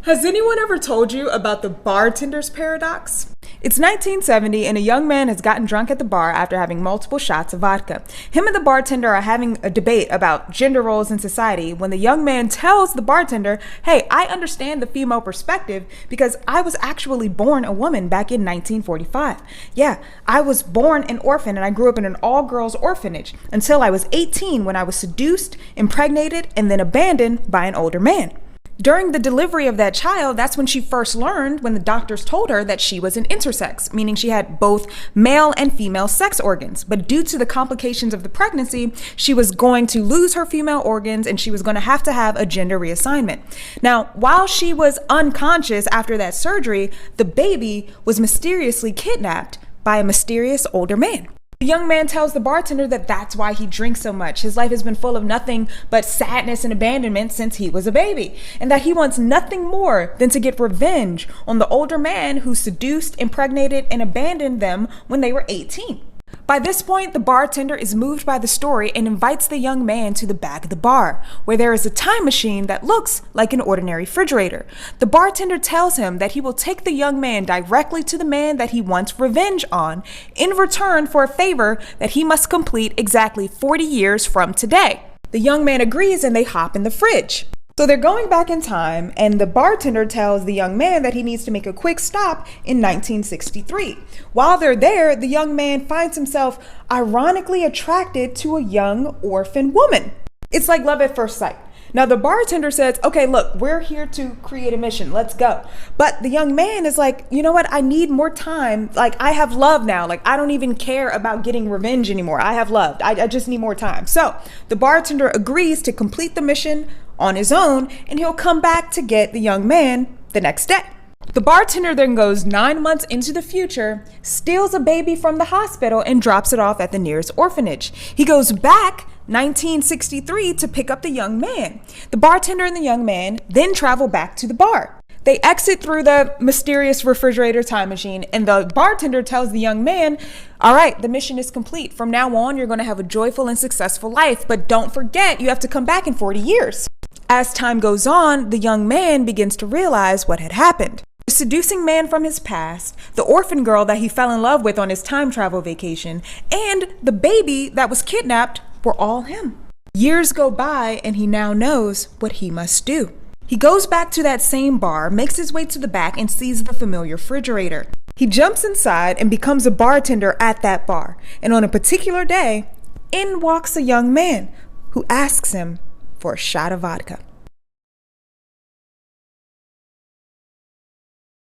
Has anyone ever told you about the bartender's paradox? It's 1970 and a young man has gotten drunk at the bar after having multiple shots of vodka. Him and the bartender are having a debate about gender roles in society when the young man tells the bartender, "Hey, I understand the female perspective because I was actually born a woman back in 1945. Yeah, I was born an orphan and I grew up in an all-girls orphanage until I was 18 when I was seduced, impregnated, and then abandoned by an older man. During the delivery of that child, that's when she first learned when the doctors told her that she was an intersex, meaning she had both male and female sex organs. But due to the complications of the pregnancy, she was going to lose her female organs and she was going to have a gender reassignment. Now, while she was unconscious after that surgery, the baby was mysteriously kidnapped by a mysterious older man. The young man tells the bartender that that's why he drinks so much. His life has been full of nothing but sadness and abandonment since he was a baby, and that he wants nothing more than to get revenge on the older man who seduced, impregnated, and abandoned them when they were 18. By this point, the bartender is moved by the story and invites the young man to the back of the bar, where there is a time machine that looks like an ordinary refrigerator. The bartender tells him that he will take the young man directly to the man that he wants revenge on in return for a favor that he must complete exactly 40 years from today. The young man agrees and they hop in the fridge. So they're going back in time, and the bartender tells the young man that he needs to make a quick stop in 1963. While they're there, the young man finds himself ironically attracted to a young orphan woman. It's like love at first sight. Now the bartender says, "Okay, look, we're here to create a mission. Let's go." But the young man is like, "You know what? I need more time. Like, I have love now. Like, I don't even care about getting revenge anymore. I have loved. I just need more time." So the bartender agrees to complete the mission on his own, and he'll come back to get the young man the next day. The bartender then goes 9 months into the future, steals a baby from the hospital, and drops it off at the nearest orphanage. He goes back 1963 to pick up the young man. The bartender and the young man then travel back to the bar. They exit through the mysterious refrigerator time machine, and the bartender tells the young man, "All right, the mission is complete. From now on, you're going to have a joyful and successful life, but don't forget, you have to come back in 40 years. As time goes on, the young man begins to realize what had happened. The seducing man from his past, the orphan girl that he fell in love with on his time travel vacation, and the baby that was kidnapped were all him. Years go by, and he now knows what he must do. He goes back to that same bar, makes his way to the back, and sees the familiar refrigerator. He jumps inside and becomes a bartender at that bar. And on a particular day, in walks a young man who asks him for a shot of vodka.